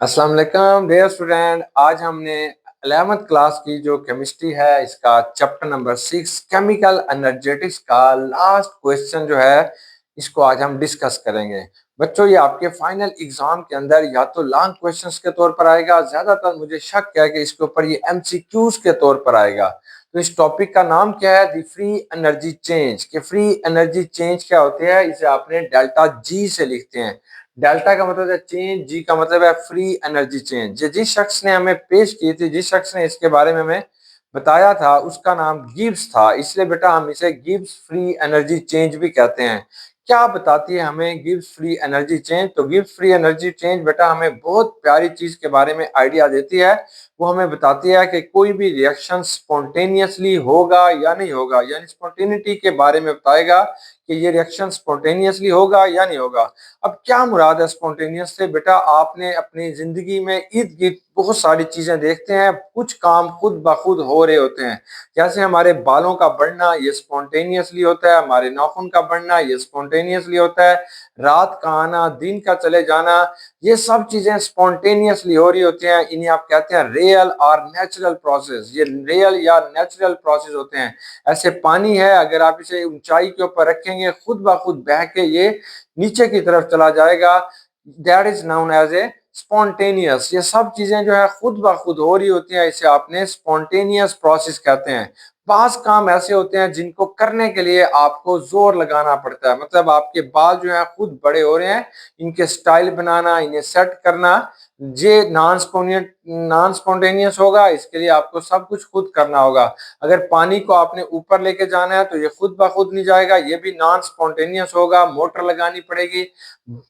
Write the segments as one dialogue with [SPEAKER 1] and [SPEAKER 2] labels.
[SPEAKER 1] अस्सलाम वालेकुम dear student. आज हमने 11th क्लास की जो केमिस्ट्री है इसका चैप्टर नंबर 6 केमिकल एनर्जेटिक्स का लास्ट क्वेश्चन जो है इसको आज हम डिस्कस करेंगे। बच्चों, ये आपके फाइनल एग्जाम के अंदर या तो लॉन्ग क्वेश्चंस के तौर पर आएगा, ज्यादातर मुझे शक है कि इसके ऊपर ये एमसीक्यूज के तौर पर आएगा। तो इस टॉपिक का नाम क्या है? The free energy change. कि फ्री एनर्जी चेंज क्या होती है, इसे आपने डेल्टा जी से लिखते हैं। डेल्टा का मतलब है चेंज, जी का मतलब है फ्री एनर्जी चेंज। जिस शख्स ने हमें पेश की थी, जिस शख्स ने इसके बारे में हमें बताया था, उसका नाम गिब्स था। इसलिए बेटा हम इसे गिब्स फ्री एनर्जी चेंज भी कहते हैं। क्या बताती है हमें गिब्स फ्री एनर्जी चेंज? तो गिब्स फ्री एनर्जी चेंज बेटा हमें बहुत प्यारी चीज के बारे में आइडिया देती है। वो हमें बताती है कि कोई भी रिएक्शन स्पॉन्टेनियसली होगा या नहीं होगा, यानी स्पॉन्टेनिटी के बारे में बताएगा कि ये रिएक्शन स्पॉन्टेनियसली होगा या नहीं होगा। अब क्या मुराद है स्पॉन्टेनियस से? बेटा आपने अपनी जिंदगी में इर्द गिर्द बहुत सारी चीजें देखते हैं, कुछ काम खुद ब खुद हो रहे होते हैं। जैसे हमारे बालों का बढ़ना, ये स्पॉन्टेनियसली होता है। हमारे नाखून का बढ़ना, ये स्पॉन्टेनियसली होता है। रात का आना, दिन का चले जाना, ये सब चीजें स्पॉन्टेनियसली हो रही होती हैं। इन्हें आप कहते हैं रियल और नेचुरल प्रोसेस। ये रियल या नेचुरल प्रोसेस होते हैं। ऐसे पानी है, अगर आप इसे ऊंचाई के ऊपर रखेंगे, खुद ब खुद बह के ये नीचे की तरफ चला जाएगा। That is known as a spontaneous. ये सब चीजें जो है खुद ब खुद हो रही होती हैं, इसे आपने स्पॉन्टेनियस प्रोसेस कहते हैं। बास काम ऐसे होते हैं जिनको करने के लिए आपको जोर लगाना पड़ता है। मतलब आपके बाल जो है खुद बड़े हो रहे हैं, इनके स्टाइल बनाना, इन्हें सेट करना, ये नॉन स्पॉन्टेनियस होगा। इसके लिए आपको सब कुछ खुद करना होगा। अगर पानी को आपने ऊपर लेके जाना है तो ये खुद ब खुद नहीं जाएगा, ये भी नॉन स्पॉन्टेनियस होगा, मोटर लगानी पड़ेगी।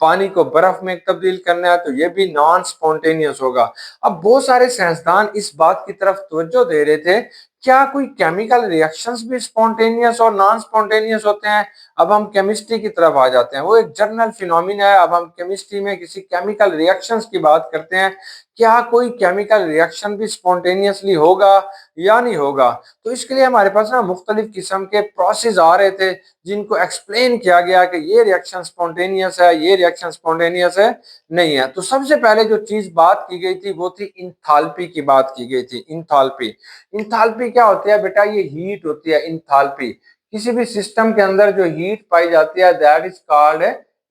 [SPEAKER 1] पानी को बर्फ में तब्दील करना है तो ये भी नॉन स्पॉन्टेनियस होगा। अब बहुत सारे साइंसदान इस बात की तरफ तवज्जो दे रहे थे, क्या कोई केमिकल रिएक्शंस भी स्पॉन्टेनियस और नॉन स्पॉन्टेनियस होते हैं? अब हम केमिस्ट्री की तरफ आ जाते हैं, वो एक जनरल फिनोमिना है। अब हम केमिस्ट्री में किसी केमिकल रिएक्शंस की बात करते हैं, क्या कोई केमिकल रिएक्शन भी स्पॉन्टेनियसली होगा या नहीं होगा? तो इसके लिए हमारे पास ना मुख्तलिफ किस्म के प्रोसेस आ रहे थे, जिनको एक्सप्लेन किया गया कि ये रिएक्शन स्पॉन्टेनियस है, ये रिएक्शन स्पॉन्टेनियस है नहीं है। तो सबसे पहले जो चीज बात की गई थी वो थी इंथाल्पी की बात की गई थी। इंथाल्पी, इंथाल्पी क्या होती है बेटा? ये हीट होती है इंथाल्पी। किसी भी सिस्टम के अंदर जो हीट पाई जाती है दैट इज कॉल्ड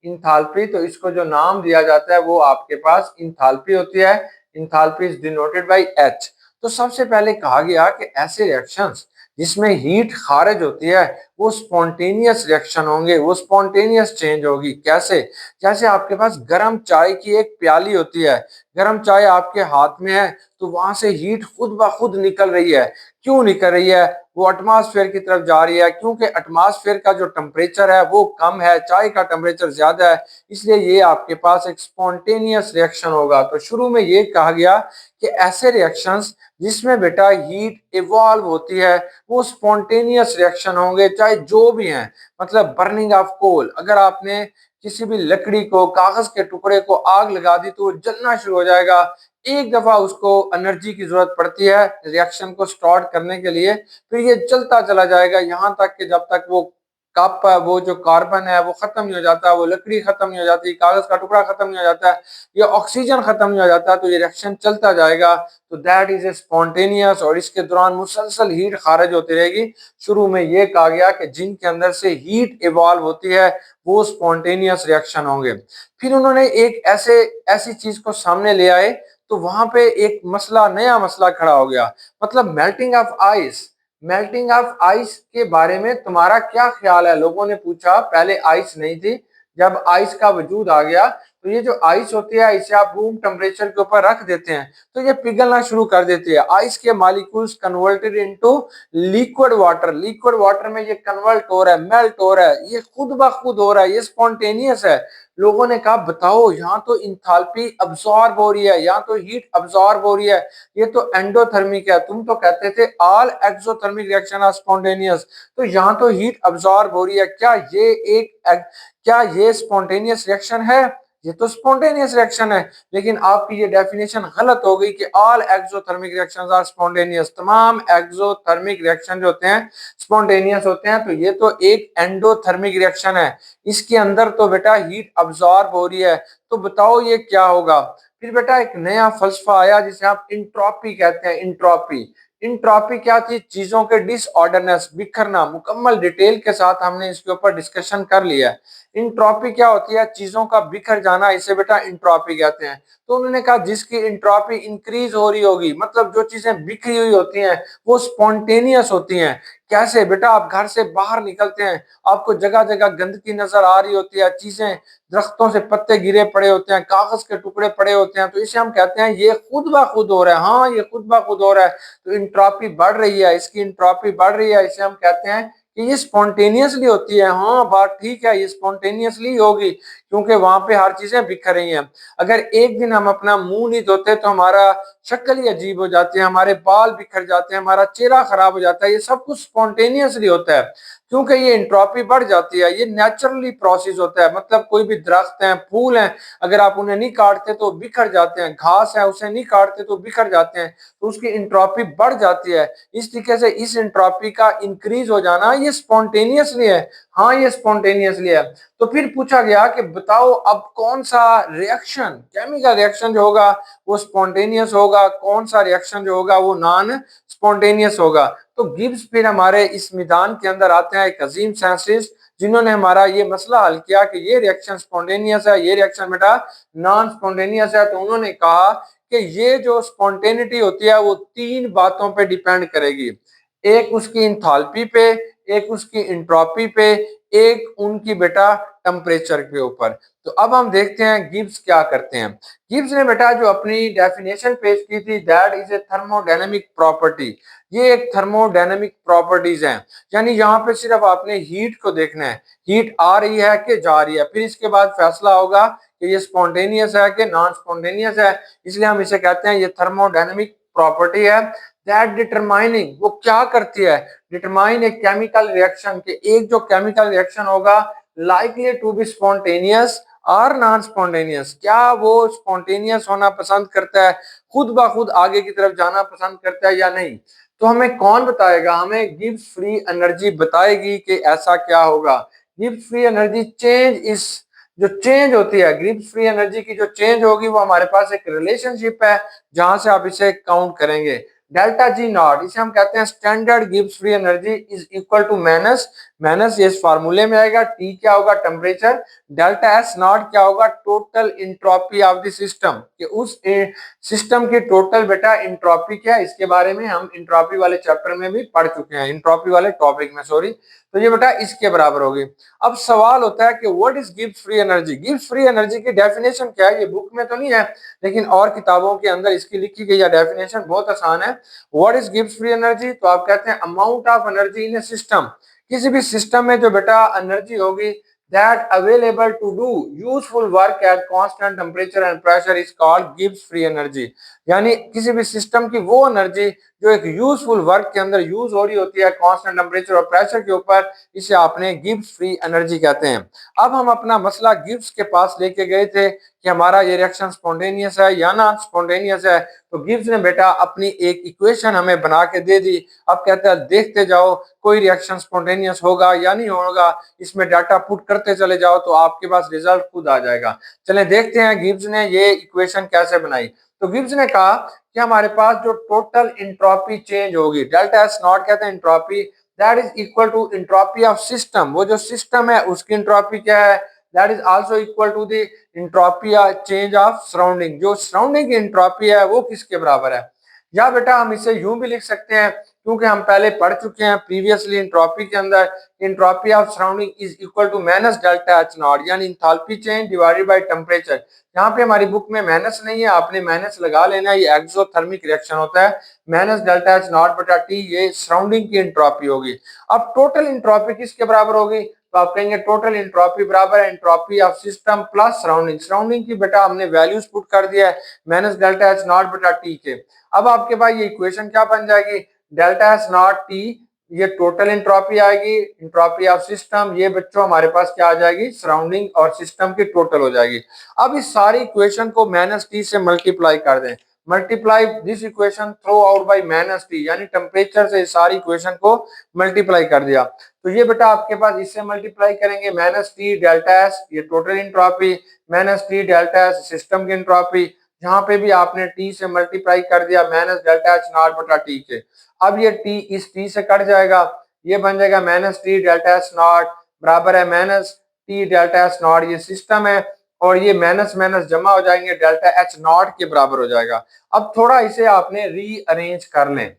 [SPEAKER 1] इंथाल्पी। तो इसको जो नाम दिया जाता है वो आपके पास इंथाल्पी होती है। Enthalpy is denoted by H. तो सबसे पहले कहा गया कि ऐसे रिएक्शंस जिसमें हीट खारिज होती है वो स्पॉन्टेनियस रिएक्शन होंगे, वो स्पॉन्टेनियस चेंज होगी। कैसे? जैसे आपके पास गर्म चाय की एक प्याली होती है, गर्म चाय आपके हाथ में है तो वहां से हीट खुद ब खुद निकल रही है। क्यों निकल रही है? वो एटमॉस्फेयर की तरफ जा रही है, क्योंकि एटमॉस्फेयर का जो टेम्परेचर है वो कम है, चाय का टेम्परेचर ज्यादा है। इसलिए ये आपके पास एक स्पॉन्टेनियस रिएक्शन होगा। तो शुरू में ये कहा गया कि ऐसे रिएक्शंस जिसमें बेटा हीट इवॉल्व होती है वो स्पॉन्टेनियस रिएक्शन होंगे, चाहे जो भी हैं। मतलब बर्निंग ऑफ कोल, अगर आपने किसी भी लकड़ी को, कागज के टुकड़े को आग लगा दी तो वो जलना शुरू हो जाएगा। एक दफा उसको एनर्जी की जरूरत पड़ती है रिएक्शन को स्टार्ट करने के लिए, फिर ये चलता चला जाएगा यहाँ तक कि जब तक वो कप, वो जो कार्बन है वो खत्म नहीं हो जाता, वो लकड़ी खत्म नहीं हो जाती, कागज का टुकड़ा खत्म नहीं हो जाता है, ये ऑक्सीजन खत्म नहीं हो जाता, तो ये रिएक्शन चलता जाएगा। तो दैट इज ए स्पॉन्टेनियस, और इसके दौरान मुसलसल हीट खारिज होती रहेगी। शुरू में ये कहा गया कि जिनके अंदर से हीट इवॉल्व होती है वो स्पॉन्टेनियस रिएक्शन होंगे। फिर उन्होंने एक ऐसी चीज को सामने ले आए तो वहां पे एक मसला, नया मसला खड़ा हो गया। मतलब melting of ice. Melting of ice के बारे में तुम्हारा क्या ख्याल है? लोगों ने पूछा, पहले आइस नहीं थी, जब आइस का वजूद आ गया तो ये जो आइस होती है इसे आप रूम टेम्परेचर के ऊपर रख देते हैं तो ये पिघलना शुरू कर देती है। आइस के molecules converted into liquid water, liquid water में ये कन्वर्ट हो रहा है, मेल्ट हो रहा है, ये खुद ब खुद हो रहा है, ये स्पॉन्टेनियस है। लोगों ने कहा बताओ, यहाँ तो इंथाल्पी अब्सॉर्ब हो रही है, यहाँ तो हीट अब्सॉर्ब हो रही है, ये तो एंडोथर्मिक है। तुम तो कहते थे all exothermic reaction are spontaneous, तो यहाँ तो हीट अब्सॉर्ब हो रही है। क्या ये स्पॉन्टेनियस रिएक्शन है? ये तो स्पॉन्टेनियस रिएक्शन है। लेकिन आपकी ये डेफिनेशन गलत हो गई कि all exothermic reactions are spontaneous. तमाम एक्सोथर्मिक रिएक्शन जो होते हैं स्पॉन्टेनियस होते हैं। तो ये तो एक एंडोथर्मिक रिएक्शन है, इसके अंदर तो बेटा हीट अब्सॉर्ब हो रही है। तो बताओ ये क्या होगा? फिर बेटा एक नया फलसफा आया जिसे आप इंट्रोपी कहते हैं। इंट्रोपी, इंट्रोपी क्या थी? चीजों के डिसऑर्डरनेस, बिखरना। मुकम्मल डिटेल के साथ हमने इसके ऊपर डिस्कशन कर लिया है। इंट्रोपी क्या होती है? चीजों का बिखर जाना, इसे बेटा इंट्रोपी कहते हैं। तो उन्होंने कहा जिसकी इंट्रोपी इंक्रीज हो रही होगी, मतलब जो चीजें बिखरी हुई होती हैं वो स्पॉन्टेनियस होती हैं। कैसे बेटा? आप घर से बाहर निकलते हैं, आपको जगह जगह गंदगी नजर आ रही होती है, चीजें, दरख्तों से पत्ते गिरे पड़े होते हैं, कागज के टुकड़े पड़े होते हैं, तो इसे हम कहते हैं ये खुद ब खुद हो रहा है। हाँ, ये खुद ब खुद हो रहा है, तो इंट्रोपी बढ़ रही है, इसकी इंट्रोपी बढ़ रही है। इसे हम कहते हैं कि ये स्पॉन्टेनियसली होती है। हाँ, बात ठीक है, ये स्पॉन्टेनियसली होगी क्योंकि वहां पे हर चीजें बिखर रही हैं। अगर एक दिन हम अपना मुंह नहीं धोते तो हमारा शक्ल ही अजीब हो जाती है, हमारे बाल बिखर जाते हैं, हमारा चेहरा खराब हो जाता है। ये सब कुछ स्पॉन्टेनियसली होता है क्योंकि ये इंट्रोपी बढ़ जाती है। ये नेचुरली प्रोसेस होता है। मतलब कोई भी दरख्त हैं, फूल हैं, अगर आप उन्हें नहीं काटते तो बिखर जाते हैं। घास है, उसे नहीं काटते तो बिखर जाते हैं, तो उसकी इंट्रोपी बढ़ जाती है। इस तरीके से इस इंट्रोपी का इंक्रीज हो जाना ये स्पॉन्टेनियसली है। हाँ, ये स्पॉन्टेनियसली है। तो फिर पूछा गया कि बताओ अब कौन सा रिएक्शन, केमिकल रिएक्शन जो होगा वो स्पॉन्टेनियस होगा, कौन सा रिएक्शन जो होगा वो नॉन स्पॉन्टेनियस होगा। तो गिब्स फिर हमारे इस मैदान के अंदर आते हैं, एक अजीम साइंटिस्ट जिन्होंने हमारा ये मसला हल किया कि ये रिएक्शन स्पॉन्टेनियस है, ये रिएक्शन बेटा नॉन स्पॉन्टेनियस है। तो उन्होंने कहा कि ये जो स्पॉन्टेनिटी होती है वो तीन बातों पे डिपेंड करेगी। एक उसकी इंथाल्पी पे, एक उसकी इंट्रोपी पे, एक उनकी बेटा टेम्परेचर के ऊपर। तो अब हम देखते हैं गिब्स क्या करते हैं। गिब्स ने बेटा जो अपनी डेफिनेशन पेश की थी, that is a thermodynamic property. ये एक थर्मोडायनेमिक प्रॉपर्टीज हैं, यानी यहाँ पे सिर्फ आपने हीट को देखना है, हीट आ रही है कि जा रही है, फिर इसके बाद फैसला होगा कि ये स्पॉन्टेनियस है कि नॉन स्पॉन्टेनियस है। इसलिए हम इसे कहते हैं ये थर्मोडायनेमिक प्रॉपर्टी है। दैट डिटरमाइनिंग, वो क्या करती है? डिटरमाइन ए केमिकल रिएक्शन, के एक जो केमिकल रिएक्शन होगा लाइकली टू बी स्पॉन्टेनियस और नॉन स्पॉन्टेनियस, क्या वो स्पॉन्टेनियस होना पसंद करता है, खुद ब खुद आगे की तरफ जाना पसंद करता है या नहीं। तो हमें कौन बताएगा? हमें गिब्स फ्री एनर्जी बताएगी कि ऐसा क्या होगा। गिब्स फ्री एनर्जी चेंज इस, जो चेंज होती है गिब्स फ्री एनर्जी की, जो चेंज होगी वो हमारे पास एक रिलेशनशिप है जहां से आप इसे काउंट करेंगे। डेल्टा जी नॉट, इसे हम कहते हैं standard Gibbs free energy is equal to minus, minus ये इस फार्मूले में आएगा, टी क्या होगा? टेम्परेचर। डेल्टा एस नॉट क्या होगा? Total entropy of the system, कि उस सिस्टम की टोटल बेटा इंट्रोपी क्या है, इसके बारे में हम इंट्रोपी वाले चैप्टर में भी पढ़ चुके हैं, इंट्रोपी वाले टॉपिक में, सॉरी। तो ये बेटा इसके बराबर होगी। अब सवाल होता है कि what is Gibbs free energy? Gibbs free energy की डेफिनेशन क्या है? ये बुक में तो नहीं है लेकिन और किताबों के अंदर इसकी लिखी गई डेफिनेशन बहुत आसान है। What is Gibbs free energy? तो आप कहते हैं amount of energy in A system, किसी भी सिस्टम में जो बेटा एनर्जी होगी that available to do useful work at constant temperature and pressure is called Gibbs free energy। यानी किसी भी सिस्टम की वो एनर्जी जो एक यूजफुल वर्क के अंदर यूज हो रही होती है कांस्टेंट टेम्परेचर और प्रेशर के ऊपर, इसे आपने गिब्स फ्री एनर्जी कहते हैं। अब हम अपना मसला गिब्स के पास लेके गए थे कि हमारा ये रिएक्शन स्पॉन्टेनियस है या नॉन स्पॉन्टेनियस है। तो गिब्स ने बेटा अपनी एक इक्वेशन हमें बना के दे दी। अब कहते हैं देखते जाओ कोई रिएक्शन स्पॉन्टेनियस होगा या नहीं होगा, इसमें डाटा पुट करते चले जाओ तो आपके पास रिजल्ट खुद आ जाएगा। चलें देखते हैं गिब्स ने ये इक्वेशन कैसे बनाई। तो गिब्स ने कहा कि हमारे पास जो टोटल इंट्रोपी चेंज होगी, डेल्टा एस नॉट कहते हैं entropy, that is equal to entropy of system. वो जो सिस्टम है उसकी इंट्रोपी क्या है? That is also equal to the entropy change of surrounding. जो सराउंडिंग की इंट्रोपी है वो किसके बराबर है? या बेटा हम इसे यूं भी लिख सकते हैं क्योंकि हम पहले पढ़ चुके हैं प्रीवियसली इंट्रोपी के अंदर, entropy of surrounding is equal to minus delta h not, यानी enthalpy change divided by temperature. यहाँ पे हमारी बुक में माइनस नहीं है, आपने माइनस लगा लेना, ये एक्सोथर्मिक रिएक्शन होता है। माइनस डेल्टा एच नॉट बटा टी ये सराउंडिंग की इंट्रोपी होगी। अब टोटल इंट्रोपी किसके बराबर होगी? तो आप कहेंगे टोटल इंट्रोपी बराबर है entropy of system plus surrounding. Surrounding की बेटा हमने वैल्यूज पुट कर दिया है माइनस डेल्टा एच नॉट बटा टी के। अब आपके पास ये इक्वेशन क्या बन जाएगी? डेल्टा एच नॉट टी, ये टोटल इंट्रोपी आएगी, इंट्रोपी ऑफ सिस्टम, ये बच्चों हमारे पास क्या आ जाएगी? सराउंडिंग और सिस्टम की टोटल हो जाएगी। अब इस सारी इक्वेशन को माइनस टी से मल्टीप्लाई कर दें, multiply this equation throughout by minus t, यानी टेम्परेचर से इस सारी इक्वेशन को मल्टीप्लाई कर दिया। तो ये बेटा आपके पास इससे मल्टीप्लाई करेंगे माइनस टी डेल्टा एस ये total entropy, minus T delta S system की इंट्रोपी, यहाँ पे भी आपने टी से मल्टीप्लाई कर दिया माइनस डेल्टा एच नॉट बटा टी के। अब ये टी इस टी से कट जाएगा, ये बन जाएगा minus T delta h not बराबर है minus T delta h not. ये सिस्टम है और ये माइनस माइनस जमा हो जाएंगे, डेल्टा एच नॉट के बराबर हो जाएगा। अब थोड़ा इसे आपने रीअरेंज कर लें,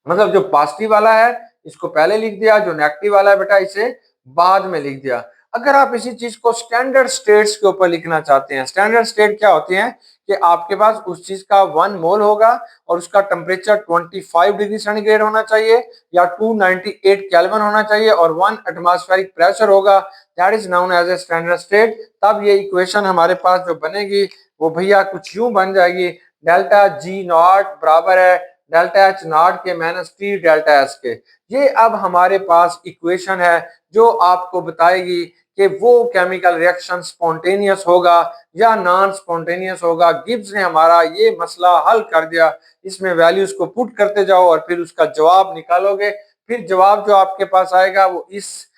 [SPEAKER 1] मतलब जो पॉजिटिव वाला है इसको पहले लिख दिया, जो नेगेटिव वाला है बेटा इसे बाद में लिख दिया। अगर आप इसी चीज को स्टैंडर्ड स्टेट्स के ऊपर लिखना चाहते हैं, स्टैंडर्ड स्टेट क्या होती हैं कि आपके पास उस चीज का 1 मोल होगा और उसका टेम्परेचर 25 डिग्री सेंटीग्रेड होना चाहिए या 298 केल्विन होना चाहिए और 1 एटमॉस्फेरिक प्रेशर होगा, that is known as a standard state. तब ये इक्वेशन हमारे पास जो बनेगी वो भैया कुछ यूं बन जाएगी, डेल्टा जी नॉट बराबर है डेल्टा एच नॉट के माइनस टी डेल्टा एस के। ये अब हमारे पास इक्वेशन है जो आपको बताएगी कि वो केमिकल रिएक्शन स्पॉन्टेनियस होगा या नॉन स्पॉन्टेनियस होगा। गिब्स ने हमारा ये मसला हल कर दिया। इसमें वैल्यूज को पुट करते जाओ और फिर उसका जवाब निकालोगे। फिर जवाब जो आपके पास आएगा वो इस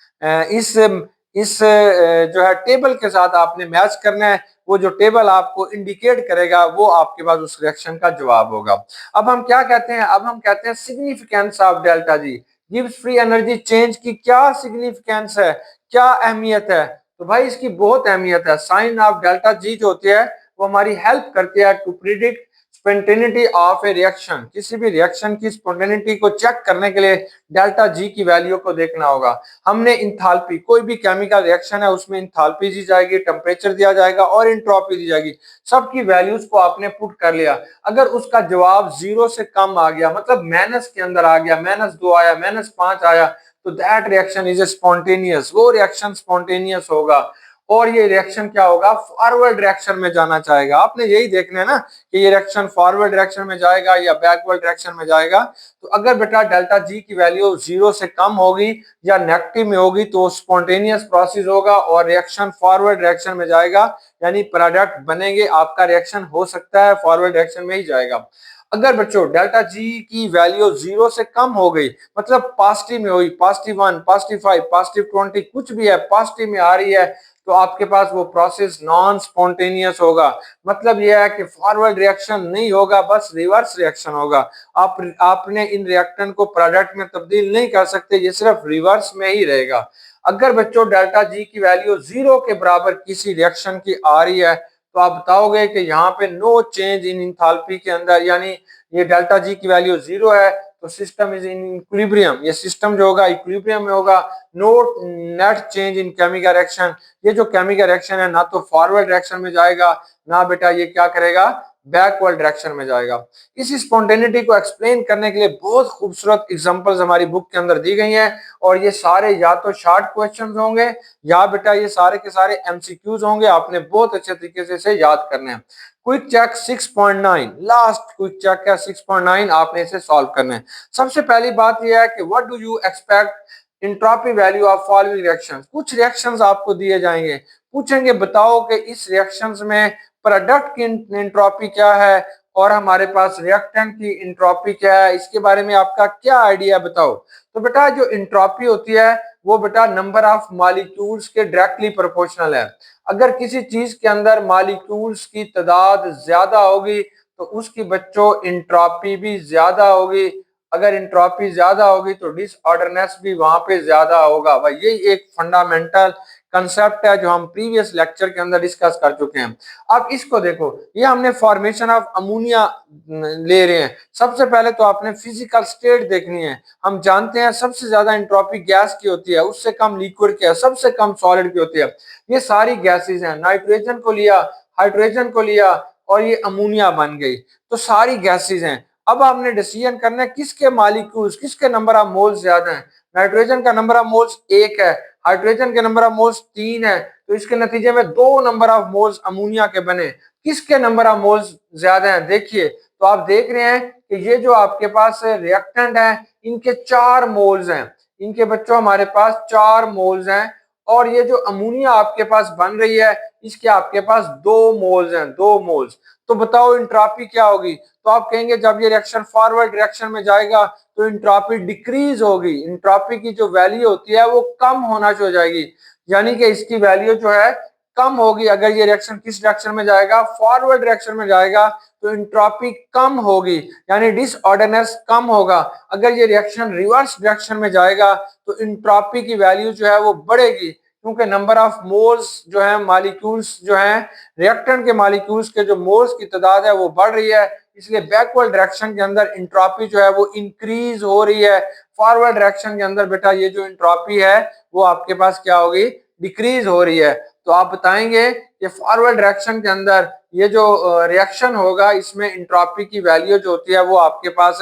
[SPEAKER 1] जो है टेबल के साथ आपने मैच करना है। वो जो टेबल आपको इंडिकेट करेगा वो आपके पास उस रिएक्शन का जवाब होगा। अब हम क्या कहते हैं, अब हम कहते हैं significance of delta G. Gibbs free energy change की क्या सिग्निफिकेंस है, क्या अहमियत है? तो भाई इसकी बहुत अहमियत है। साइन ऑफ डेल्टा जी जो होती है वो हमारी हेल्प करती है to predict spontaneity of a reaction. किसी भी रिएक्शन की स्पॉन्टेनिटी को चेक करने के लिए डेल्टा जी की वैल्यू को देखना होगा। हमने इंथाल्पी, कोई भी केमिकल रिएक्शन है उसमें इंथाल्पी दी जाएगी, टेम्परेचर दिया जाएगा और एंट्रोपी दी जाएगी। सबकी वैल्यूज को आपने पुट कर लिया। अगर उसका जवाब 0 से कम आ गया, मतलब माइनस के अंदर आ गया, -2 आया, -5 आया, तो that reaction is a spontaneous, वो रिएक्शन स्पॉन्टेनियस होगा। और ये रिएक्शन क्या होगा, फॉरवर्ड रिएक्शन में जाना चाहेगा। आपने यही देखना है ना कि ये रिएक्शन फॉरवर्ड डायरेक्शन में जाएगा या बैकवर्ड डायरेक्शन में जाएगा। तो अगर बेटा डेल्टा जी की वैल्यू 0 से कम होगी या नेगेटिव में होगी तो स्पॉन्टेनियस प्रोसेस होगा और रिएक्शन फॉरवर्ड डायरेक्शन में जाएगा, यानी प्रोडक्ट बनेंगे। आपका रिएक्शन हो सकता है फॉरवर्ड डायरेक्शन में ही जाएगा। अगर बच्चों डेल्टा जी की वैल्यू 0 से कम हो गई, मतलब पॉजिटिव में हुई, +1, +5, +20 कुछ भी है, पॉजिटिव में आ रही है, तो आपके पास वो प्रोसेस नॉन स्पॉन्टेनियस होगा। मतलब यह है कि फॉरवर्ड रिएक्शन नहीं होगा, बस रिवर्स रिएक्शन होगा। आपने इन रिएक्टेंट को प्रोडक्ट में तब्दील नहीं कर सकते, ये सिर्फ रिवर्स में ही रहेगा। अगर बच्चों डेल्टा जी की वैल्यू 0 के बराबर किसी रिएक्शन की आ रही है तो आप बताओगे कि यहाँ पे नो चेंज इन इंथाल्पी के अंदर, यानी ये डेल्टा जी की वैल्यू 0 है तो सिस्टम इज इन इक्विलिब्रियम। ये सिस्टम जो होगा इक्विलिब्रियम में होगा। No net change in chemical reaction, ये जो केमिकल रिएक्शन है ना तो फॉरवर्ड रिएक्शन में जाएगा ना बेटा ये क्या करेगा, बैकवर्ड डायरेक्शन में जाएगा। इस स्पॉन्टेनिटी को एक्सप्लेन करने के लिए बहुत खूबसूरत एग्जांपल्स हमारी बुक के अंदर दी गई हैं और ये सारे या तो शॉर्ट क्वेश्चंस होंगे या बेटा ये सारे के सारे एमसीक्यूज होंगे। आपने बहुत अच्छे तरीके से इसे याद करना है। Quick check 6.9, last quick check है 6.9, आपने इसे सॉल्व करना है। सबसे पहली बात यह है कि what do you expect entropy value of following reactions. कुछ रिएक्शंस आपको दिए जाएंगे, पूछेंगे बताओ कि इस रिएक्शंस में प्रोडक्ट की एंट्रोपी क्या है और हमारे पास रिएक्टेंट की एंट्रोपी क्या है, इसके बारे में आपका क्या आइडिया बताओ। तो बेटा जो एंट्रोपी होती है वो बेटा नंबर ऑफ मॉलिक्यूल्स के डायरेक्टली प्रोपोर्शनल है। अगर किसी चीज के अंदर मॉलिक्यूल्स की तादाद ज्यादा होगी तो उसकी बच्चों एंट्रोपी भी ज्यादा होगी। अगर एंट्रोपी ज्यादा होगी तो डिसऑर्डरनेस भी वहां पे ज्यादा होगा। भाई यही एक फंडामेंटल कंसेप्ट है जो हम प्रीवियस लेक्चर के अंदर डिस्कस कर चुके हैं। अब इसको देखो, ये हमने फॉर्मेशन ऑफ अमोनिया ले रहे हैं। सबसे पहले तो आपने फिजिकल स्टेट देखनी है। हम जानते हैं सबसे ज्यादा एंट्रोपी गैस की होती है, उससे कम लिक्विड की है, सबसे कम सॉलिड की होती है। ये सारी गैसेज हैं, नाइट्रोजन को लिया, हाइड्रोजन को लिया और ये अमोनिया बन गई, तो सारी गैसेज हैं। अब आपने डिसीजन करना है किसके मॉलिक्यूल्स, किसके नंबर ऑफ मोल्स ज्यादा हैं। नाइट्रोजन का नंबर ऑफ मोल्स 1 है, हाइड्रोजन के नंबर ऑफ मोल्स 3 है, तो इसके नतीजे में 2 नंबर ऑफ मोल्स अमोनिया के बने। किसके नंबर ऑफ मोल्स ज्यादा हैं देखिए, तो आप देख रहे हैं कि ये जो आपके पास रिएक्टेंट है इनके 4 मोल्स हैं, इनके बच्चों हमारे पास 4 मोल्स हैं। और ये जो अमोनिया आपके पास बन रही है इसके आपके पास 2 मोल्स हैं, 2 मोल्स। तो बताओ एंट्रोपी क्या होगी, तो आप कहेंगे जब ये रिएक्शन फॉरवर्ड रिएक्शन में जाएगा तो एंट्रोपी डिक्रीज होगी, एंट्रोपी की जो वैल्यू होती है वो कम होना शुरू हो जाएगी, यानी कि इसकी वैल्यू जो है कम होगी। अगर ये रिएक्शन किस डायरेक्शन में जाएगा, फॉरवर्ड डायरेक्शन में जाएगा, तो एंट्रोपी कम होगी, यानी डिसऑर्डरनेस कम होगा। अगर ये रिएक्शन रिवर्स डायरेक्शन में जाएगा तो एंट्रोपी की वैल्यू जो है वो बढ़ेगी, क्योंकि नंबर ऑफ मोल्स जो है, मॉलिक्यूल्स जो है, रिएक्टेंट के मॉलिक्यूल्स के जो मोल्स की तादाद है वो बढ़ रही है, इसलिए बैकवर्ड डायरेक्शन के अंदर एंट्रोपी जो है वो इंक्रीज हो रही है। फॉरवर्ड डायरेक्शन के अंदर बेटा ये जो एंट्रोपी है वो आपके पास क्या होगी, डिक्रीज हो रही है। तो आप बताएंगे कि फॉरवर्ड डायरेक्शन के अंदर ये जो रिएक्शन होगा इसमें एंट्रोपी की वैल्यू जो होती है वो आपके पास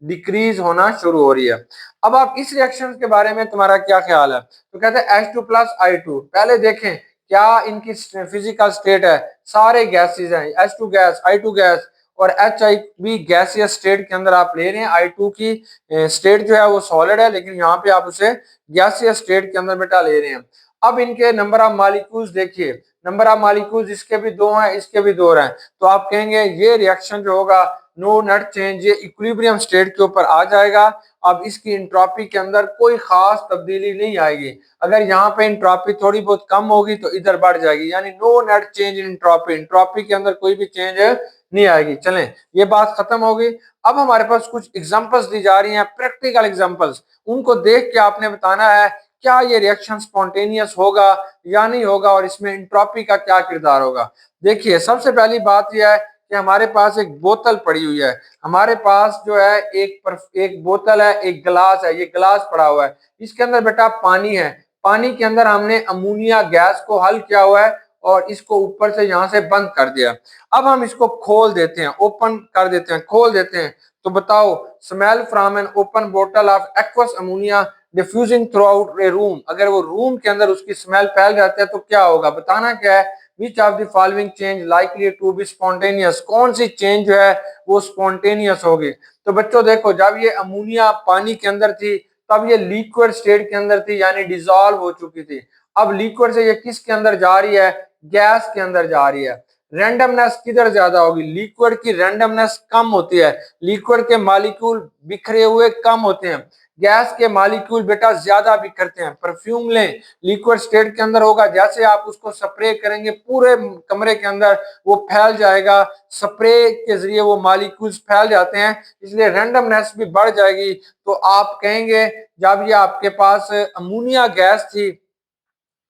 [SPEAKER 1] डिक्रीज होना शुरू हो रही है। अब आप इस रिएक्शन के बारे में तुम्हारा क्या ख्याल है? तो कहते हैं H2+I2। पहले देखें क्या इनकी फिजिकल स्टेट है, सारे गैसेज हैं, H2 गैस, I2 गैस और HI भी गैसियस स्टेट के अंदर आप ले रहे हैं। I2 की स्टेट जो है वो सॉलिड है, लेकिन यहाँ पे आप उसे गैसियस स्टेट के अंदर बेटा ले रहे हैं। अब इनके नंबर ऑफ मॉलिक्यूल्स देखिए, नंबर ऑफ मॉलिक्यूल्स इसके भी 2 हैं, इसके भी 2 हैं, तो आप कहेंगे ये रिएक्शन जो होगा नो नेट चेंज, ये इक्विलिब्रियम स्टेट के ऊपर आ जाएगा। अब इसकी एंट्रोपी के अंदर कोई खास तब्दीली नहीं आएगी। अगर यहाँ पे एंट्रोपी थोड़ी बहुत कम होगी तो इधर बढ़ जाएगी, यानी no net change in entropy, entropy के अंदर कोई भी चेंज नहीं आएगी। चलें, ये बात खत्म हो गई। अब हमारे पास कुछ एग्जांपल्स दी जा रही हैं, प्रैक्टिकल एग्जांपल्स, उनको देख के आपने बताना है क्या ये रिएक्शन स्पॉन्टेनियस होगा या नहीं होगा और इसमें एंट्रोपी का क्या किरदार होगा। देखिए, सबसे पहली बात यह है कि हमारे पास एक बोतल पड़ी हुई है, हमारे पास जो है एक बोतल है, एक गिलास है, ये गिलास पड़ा हुआ है, इसके अंदर बेटा पानी है, पानी के अंदर हमने अमोनिया गैस को हल किया हुआ है और इसको ऊपर से यहाँ से बंद कर दिया। अब हम इसको खोल देते हैं, ओपन कर देते हैं, खोल देते हैं, तो बताओ, स्मेल फ्रॉम एन ओपन बोतल of aqueous ammonia diffusing throughout a room, अगर वो रूम के अंदर उसकी स्मेल फैल जाती है तो क्या होगा, बताना क्या है। Which of the following change likely to be spontaneous, कौन सी चेंज जो है वो स्पॉन्टेनियस होगी। तो बच्चों देखो, जब ये अमोनिया पानी के अंदर थी तब ये लिक्विड स्टेट के अंदर थी, यानी डिसॉल्व हो चुकी थी। अब लिक्विड से ये किसके अंदर जा रही है, गैस के अंदर जा रही है। रैंडमनेस किधर ज्यादा होगी, लिक्विड की रैंडमनेस कम होती है, लिक्विड के मॉलिक्यूल बिखरे हुए कम होते हैं, गैस के मॉलिक्यूल बेटा ज्यादा बिखरते हैं। परफ्यूम लें, लिक्विड स्टेट के अंदर होगा, जैसे आप उसको स्प्रे करेंगे पूरे कमरे के अंदर वो फैल जाएगा, स्प्रे के जरिए वो मॉलिक्यूल्स फैल जाते हैं, इसलिए रैंडमनेस भी बढ़ जाएगी। तो आप कहेंगे जब ये आपके पास अमोनिया गैस थी,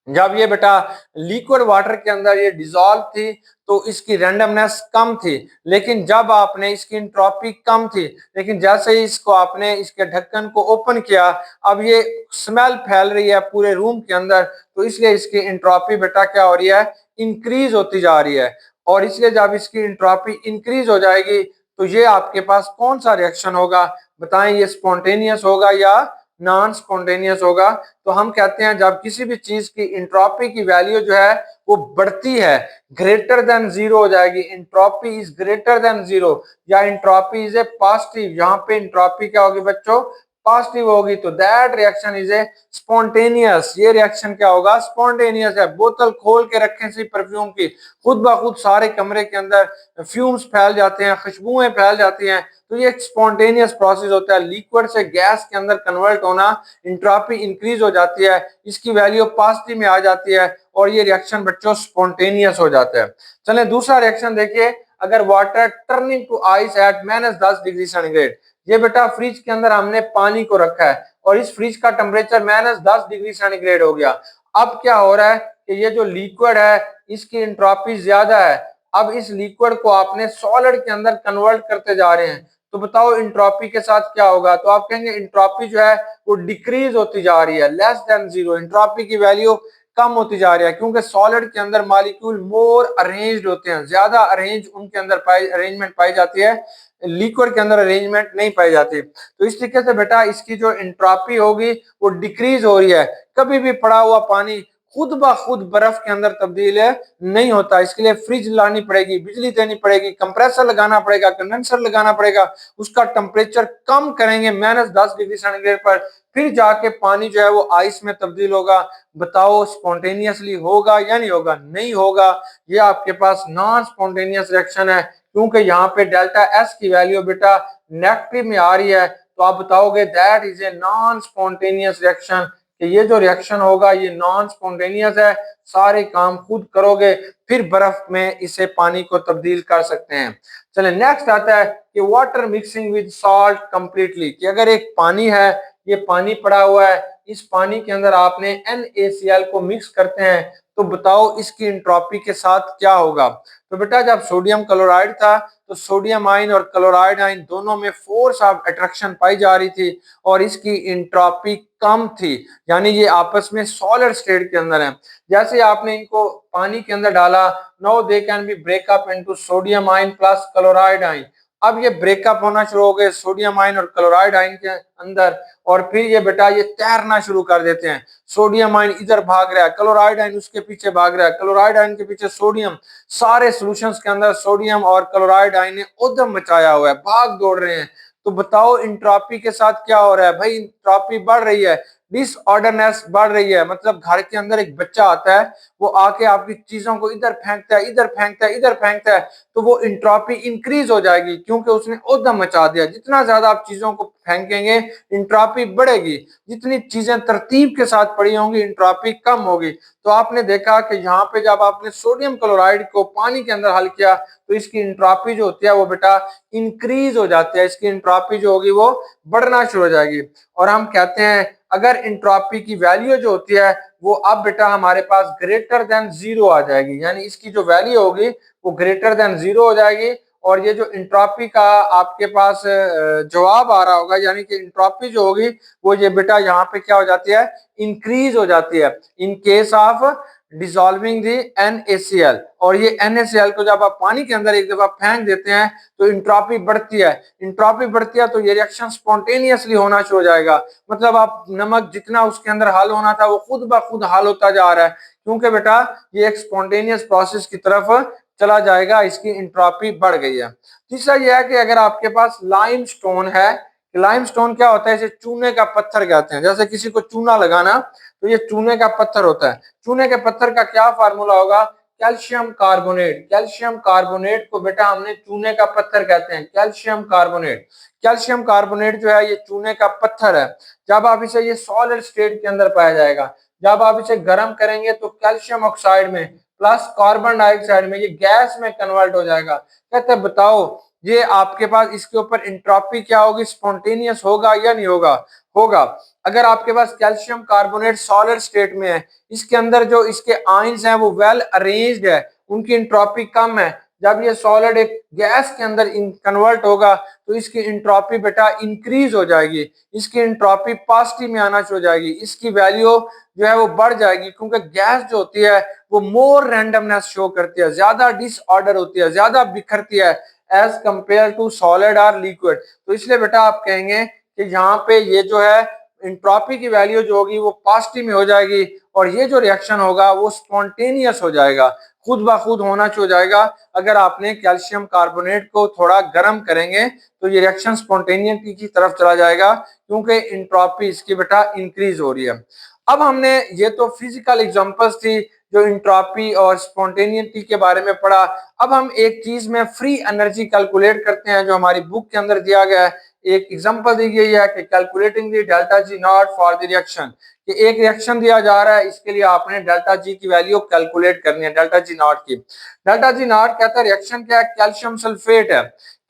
[SPEAKER 1] जब ये बेटा लिक्विड वाटर के अंदर ये डिसॉल्व थी तो इसकी रैंडमनेस कम थी, लेकिन जब आपने इसकी एंट्रोपी कम थी, लेकिन जैसे ही इसको आपने इसके ढक्कन को ओपन किया, अब ये स्मेल फैल रही है पूरे रूम के अंदर, तो इसलिए इसकी एंट्रोपी बेटा क्या हो रही है, इंक्रीज होती जा रही है। और इसलिए जब इसकी एंट्रोपी इंक्रीज हो जाएगी तो ये आपके पास कौन सा रिएक्शन होगा, बताएं, ये स्पॉन्टेनियस होगा या नॉन स्पॉन्टेनियस होगा। तो हम कहते हैं जब किसी भी चीज की एंट्रोपी की वैल्यू जो है वो बढ़ती है, ग्रेटर देन जीरो हो जाएगी, entropy is greater than zero, या एंट्रोपी इज ए पॉजिटिव, यहाँ पे एंट्रोपी क्या होगी बच्चों, पॉजिटिव होगी, तो that reaction is a spontaneous, ये रिएक्शन क्या होगा, स्पॉन्टेनियस है। बोतल खोल के रखें सी परफ्यूम की, खुद ब खुद सारे कमरे के अंदर फ्यूम्स फैल जाते हैं, खुशबुएं फैल जाती हैं, तो ये एक स्पॉन्टेनियस प्रोसेस होता है, लिक्विड से गैस के अंदर कन्वर्ट होना, एंट्रोपी इंक्रीज हो जाती है, इसकी वैल्यू पॉजिटिव में आ जाती है और ये रिएक्शन बच्चों स्पॉन्टेनियस हो जाता है। चलें दूसरा रिएक्शन देखिए, अगर water turning to ice at -10 degree centigrade, ये बेटा फ्रिज के अंदर हमने पानी को रखा है और इस फ्रिज का टेम्परेचर -10 डिग्री सेंटीग्रेड हो गया। अब क्या हो रहा है कि ये जो लिक्विड है इसकी एंट्रोपी ज्यादा है, अब इस लिक्विड को आपने सॉलिड के अंदर कन्वर्ट करते जा रहे हैं, तो बताओ एंट्रोपी के साथ क्या होगा। तो आप कहेंगे एंट्रोपी जो है वो डिक्रीज होती जा रही है, लेस देन जीरो, एंट्रोपी की वैल्यू कम होती जा रही है, क्योंकि सॉलिड के अंदर मॉलिक्यूल मोर अरेंज्ड होते हैं, ज्यादा अरेंज उनके अंदर अरेंजमेंट पाई जाती है, लिक्विड के अंदर अरेंजमेंट नहीं पाई जाती। तो इस तरीके से बेटा इसकी जो एंट्रोपी होगी वो डिक्रीज हो रही है। कभी भी पड़ा हुआ पानी खुद ब खुद बर्फ के अंदर तब्दील नहीं होता, इसके लिए फ्रिज लानी पड़ेगी, बिजली देनी पड़ेगी, कंप्रेसर लगाना पड़ेगा, कंडेंसर लगाना पड़ेगा, उसका टेम्परेचर कम करेंगे -10 डिग्री सेंटीग्रेड पर, फिर जाके पानी जो है वो आइस में तब्दील होगा। बताओ स्पॉन्टेनियसली होगा या नहीं होगा, नहीं होगा, ये आपके पास नॉन स्पॉन्टेनियस रिएक्शन है, क्योंकि यहाँ पे डेल्टा एस की वैल्यू बेटा नेगेटिव में आ रही है। तो आप बताओगे that is a non spontaneous reaction, कि ये जो रिएक्शन होगा ये नॉन स्पॉन्टेनियस है, सारे काम खुद करोगे, फिर बर्फ में इसे पानी को तब्दील कर सकते हैं। चले नेक्स्ट आता है कि water mixing with salt completely, कि अगर एक पानी है, ये पानी पड़ा हुआ है, इस पानी के अंदर आपने NaCl को मिक्स करते हैं, तो बताओ इसकी इंट्रोपी के साथ क्या होगा। तो बेटा जब सोडियम क्लोराइड था तो सोडियम आयन और क्लोराइड आयन दोनों में फोर्स ऑफ अट्रैक्शन पाई जा रही थी और इसकी इंट्रोपी कम थी, यानी ये आपस में सॉलिड स्टेट के अंदर है। जैसे आपने इनको पानी के अंदर डाला, now they can be breakup into sodium ion plus chloride ion. अब ये ब्रेकअप होना शुरू हो गए सोडियम आयन और क्लोराइड आयन के अंदर, और फिर ये बेटा ये तैरना शुरू कर देते हैं। सोडियम आयन इधर भाग रहा है, क्लोराइड आयन उसके पीछे भाग रहा है, क्लोराइड आयन के पीछे सोडियम, सारे सॉल्यूशंस के अंदर सोडियम और क्लोराइड आयन ने उद्यम मचाया हुआ है, भाग दौड़ रहे हैं। तो बताओ इंट्रोपी के साथ क्या हो रहा है भाई, इंट्रोपी बढ़ रही है, डिसऑर्डरनेस बढ़ रही है। मतलब घर के अंदर एक बच्चा आता है, वो आके आपकी चीजों को इधर फेंकता है, इधर फेंकता है, इधर फेंकता है, तो वो इंट्रोपी इंक्रीज हो जाएगी क्योंकि उसने उद्यम मचा दिया। जितना ज्यादा आप चीजों को फेंकेंगे इंट्रोपी बढ़ेगी, जितनी चीजें तरतीब के साथ पड़ी होंगी इंट्रोपी कम होगी। तो आपने देखा कि यहाँ पे जब आपने सोडियम क्लोराइड को पानी के अंदर हल किया तो इसकी इंट्रोपी जो होती है वो बेटा इंक्रीज हो जाती है, इसकी इंट्रोपी जो होगी वो बढ़ना शुरू हो जाएगी। और हम कहते हैं अगर इंट्रोपी की वैल्यू जो होती है वो अब बेटा हमारे पास ग्रेटर देन जीरो आ जाएगी, यानी इसकी जो वैल्यू होगी वो ग्रेटर देन जीरो हो जाएगी। और ये जो इंट्रोपी का आपके पास जवाब आ रहा होगा, यानी कि इंट्रोपी जो होगी वो ये बेटा यहाँ पे क्या हो जाती है, इंक्रीज हो जाती है in case of dissolving the NaCl। और ये NaCl को जब आप पानी के अंदर एक दफा फेंक देते हैं तो इंट्रोपी बढ़ती है, इंट्रोपी बढ़ती है तो ये रिएक्शन स्पॉन्टेनियसली होना शुरू हो जाएगा। मतलब आप नमक जितना उसके अंदर हल होना था वो खुद ब खुद हल होता जा रहा है, क्योंकि बेटा ये एक स्पॉन्टेनियस प्रोसेस की तरफ चला जाएगा, इसकी इंट्रोपी बढ़ गई है। तीसरा यह है कि अगर आपके पास लाइम स्टोन है, लाइम स्टोन क्या होता है, इसे चूने का पत्थर कहते हैं। जैसे किसी को चूना लगाना तो ये चूने का पत्थर होता है। चूने के पत्थर का क्या फार्मूला होगा, कैल्शियम कार्बोनेट। कैल्शियम कार्बोनेट को बेटा हमने चूने का पत्थर कहते हैं, कैल्शियम कार्बोनेट। कैल्शियम कार्बोनेट जो है ये चूने का पत्थर है। जब आप इसे, ये सॉलिड स्टेट के अंदर पाया जाएगा, जब आप इसे गर्म करेंगे तो कैल्शियम ऑक्साइड में प्लस कार्बन डाइऑक्साइड में ये गैस में कन्वर्ट हो जाएगा। कहते हैं बताओ ये आपके पास इसके ऊपर इंट्रोपी क्या होगी, स्पॉन्टेनियस होगा या नहीं होगा, होगा। अगर आपके पास कैल्शियम कार्बोनेट सॉलिड स्टेट में है, इसके अंदर जो इसके आयंस हैं वो वेल अरेंज्ड है, उनकी इंट्रोपी कम है। जब ये सॉलिड एक गैस के अंदर कन्वर्ट होगा तो इसकी इंट्रोपी बेटा इंक्रीज हो जाएगी, इसकी इंट्रोपी पॉजिटिव में आना शुरू हो जाएगी, इसकी वैल्यू जो है वो बढ़ जाएगी, क्योंकि गैस जो होती है वो मोर रैंडमनेस शो करती है, ज्यादा डिसऑर्डर होती है, ज्यादा बिखरती है एज कंपेयर टू सॉलिड और लिक्विड। तो इसलिए बेटा आप कहेंगे कि यहाँ पे ये जो है इंट्रोपी की वैल्यू जो होगी वो पॉजिटिव में हो जाएगी और ये जो रिएक्शन होगा वो स्पॉन्टेनियस हो जाएगा, खुद ब खुद होना शुरू हो जाएगा। अगर आपने कैल्शियम कार्बोनेट को थोड़ा गर्म करेंगे तो ये रिएक्शन स्पॉन्टेनियस की तरफ चला जाएगा, क्योंकि इंट्रोपी इसकी बेटा इंक्रीज हो रही है। अब हमने ये तो फिजिकल एग्जांपल्स थी जो इंट्रोपी और स्पॉन्टेनिटी के बारे में पढ़ा। अब हम एक चीज में फ्री एनर्जी कैलकुलेट करते हैं जो हमारी बुक के अंदर दिया गया है। एक एग्जांपल दी गई है कि calculating the delta g not for the reaction, कि एक रिएक्शन दिया जा रहा है, इसके लिए आपने डेल्टा जी की वैल्यू कैलकुलेट करनी है, डेल्टा जी नॉट की। डेल्टा जी नॉट कहता है रिएक्शन क्या है, कैल्शियम सल्फेट है,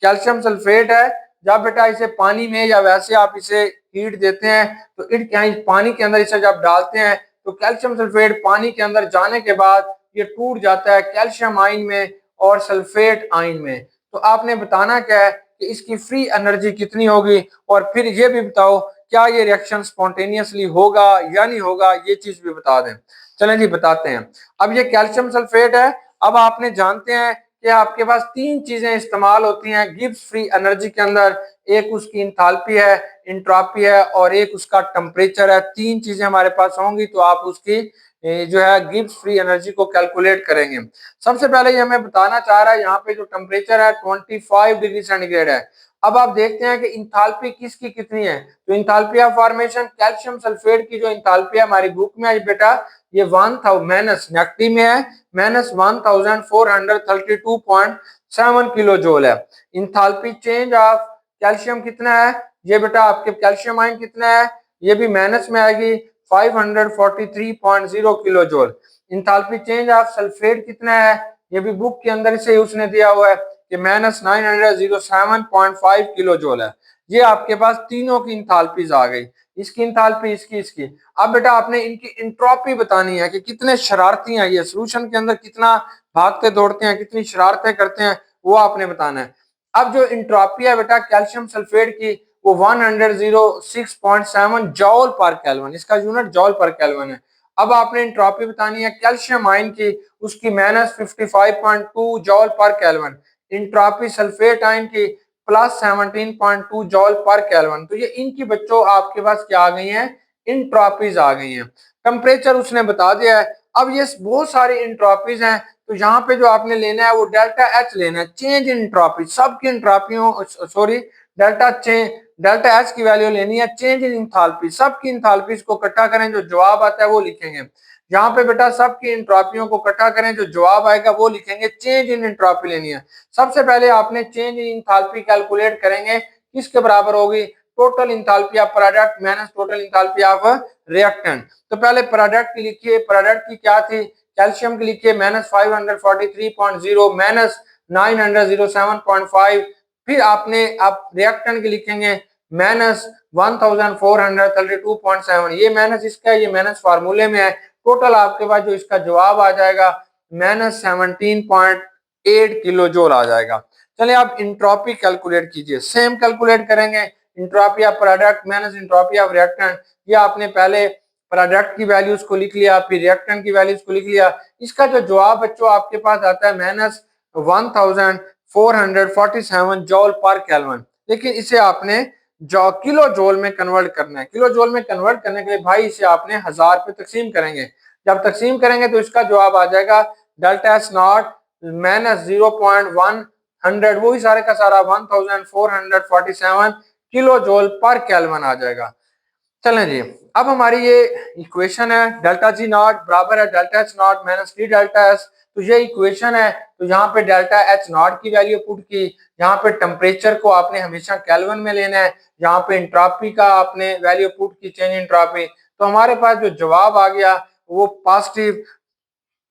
[SPEAKER 1] कैल्शियम सल्फेट है। जब बेटा इसे पानी में या वैसे आप इसे हीट देते हैं तो पानी के अंदर इसे जब डालते हैं तो कैल्शियम सल्फेट पानी के अंदर जाने के बाद ये टूट जाता है कैल्शियम आयन में और सल्फेट आयन में। तो आपने बताना क्या है कि इसकी फ्री एनर्जी कितनी होगी, और फिर ये भी बताओ क्या ये रिएक्शन स्पॉन्टेनियसली होगा या नहीं होगा, ये चीज भी बता दें। चलें जी बताते हैं। अब ये कैल्शियम सल्फेट है। अब आपने जानते हैं कि आपके पास तीन चीजें इस्तेमाल होती हैं गिब्स फ्री एनर्जी के अंदर, एक उसकी इंथैल्पी है, इंट्रोपी है और एक उसका टेम्परेचर है। तीन चीजें हमारे पास होंगी तो आप उसकी जो है गिब्स फ्री एनर्जी को कैलकुलेट करेंगे। सबसे पहले ये हमें बताना चाह रहा है, यहाँ पे जो टेम्परेचर है 25 डिग्री सेंटीग्रेड है। अब आप देखते हैं कि इंथैल्पी किसकी कितनी है, तो enthalpy of formation calcium sulphate की जो इंथैल्पी है हमारी बुक में है बेटा ये 1000 माइनस नेगेटिव में है, माइनस 1432.7 किलो जूल है। इंथैल्पी चेंज ऑफ कैल्शियम कितना है, ये बेटा आपके कैल्शियम आयन कितना है, ये भी माइनस में आएगी 543.0 kilo joule. Enthalpy change of sulphate कितना है, ये भी बुक के अंदर से उसने दिया हुआ है कि -907.5 किलो जूल है। ये आपके पास तीनों की इंथाल्पीज आ गई, इसकी इंथाल्पी, इसकी। अब बेटा आपने इनकी इंट्रोपी बतानी है कि कितने शरारती हैं ये, सोल्यूशन के अंदर कितना भागते दौड़ते हैं, कितनी शरारतें करते हैं, वो आपने बताना है। अब जो इंट्रोपी है बेटा कैल्शियम सल्फेट की, वो 106.7 जॉल पर केल्विन, इसका यूनिट जॉल पर केल्विन है। अब आपने इंट्रोपी बतानी है कैल्शियम आयन की, उसकी -55.2 जॉल पर केल्विन। इंट्रोपी सल्फेट आयन की +17.2 जॉल पर केल्विन। तो ये इनकी बच्चों आपके पास क्या आ गई हैं, इंट्रोपीज आ गई हैं। टेम्परेचर उसने बता दिया है। अब ये बहुत सारी इंट्रोपीज हैं, तो यहाँ पे जो आपने लेना है वो डेल्टा एच लेना है, चेंज इन इंट्रोपी, सबकी इंट्रोपियों, सॉरी डेल्टा एच की वैल्यू लेनी है, चेंज इन इंथाल्पी, सबकी इंथाल्पीज को इकट्ठा करें, जो जवाब आता है वो लिखेंगे। यहाँ पे बेटा सबकी इंट्रोपियों को इकट्ठा करें, जो जवाब आएगा वो लिखेंगे, चेंज इन इंट्रोपी लेनी है। सबसे पहले आपने चेंज इन इंथाल्पी कैलकुलेट करेंगे, किसके बराबर होगी, total enthalpy of product minus total enthalpy of reactant. तो पहले प्रोडक्ट की लिखिए, प्रोडक्ट की क्या थी, कैल्शियम की लिखिए -543.0 -907.5, फिर आपने आप रिएक्टेंट की लिखेंगे -1432.7, ये माइनस इसका है, ये माइनस फार्मूले में है। टोटल आपके पास जो इसका जवाब आ जाएगा -17.8 किलो जूल आ जाएगा। चलिए आप इंट्रोपी कैलकुलेट कीजिए, सेम कैलकुलेट करेंगे, entropy of product minus entropy of reactant. ये आपने पहले प्रोडक्ट की वैल्यूज को लिख लिया, फिर रिएक्टेंट की वैल्यूज को लिख लिया। इसका जो जवाब बच्चों आपके पास आता है -1447 जॉल पर केल्विन। लेकिन इसे आपने जो किलो जॉल में कन्वर्ट करना है, किलो जॉल में कन्वर्ट करने के लिए भाई इसे आपने 1000 पे तकसीम करेंगे। जब तकसीम करेंगे तो इसका जवाब आ जाएगा डेल्टा एस नॉट -0.100, वही सारे का सारा 1447 किलो जॉल पर केल्विन आ जाएगा। चलें जी, अब हमारी ये इक्वेशन है, डेल्टा जी नॉट बराबर है delta h not minus D delta S. तो ये इक्वेशन है, तो यहाँ पे डेल्टा एच नॉट की वैल्यू पुट की, यहाँ पे टेम्परेचर को आपने हमेशा केल्विन में लेना है, यहाँ पे इंट्रोपी का आपने वैल्यू पुट की, चेंज इंट्रोपी। तो हमारे पास जो जवाब आ गया वो पॉजिटिव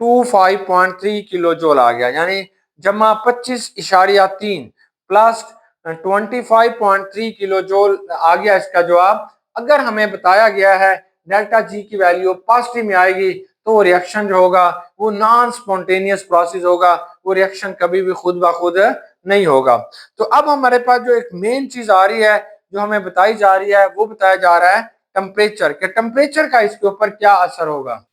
[SPEAKER 1] 25.3 किलो जूल आ गया, यानी जमा 25.3 प्लस 25.3 किलो जूल आ गया इसका जवाब। अगर हमें बताया गया है डेल्टा जी की वैल्यू पॉजिटिव में आएगी तो वो रिएक्शन जो होगा वो नॉन स्पॉन्टेनियस प्रोसेस होगा, वो रिएक्शन कभी भी खुद ब खुद नहीं होगा। तो अब हमारे पास जो एक मेन चीज आ रही है, जो हमें बताई जा रही है, वो बताया जा रहा है टेम्परेचर के, टेम्परेचर का इसके ऊपर क्या असर होगा।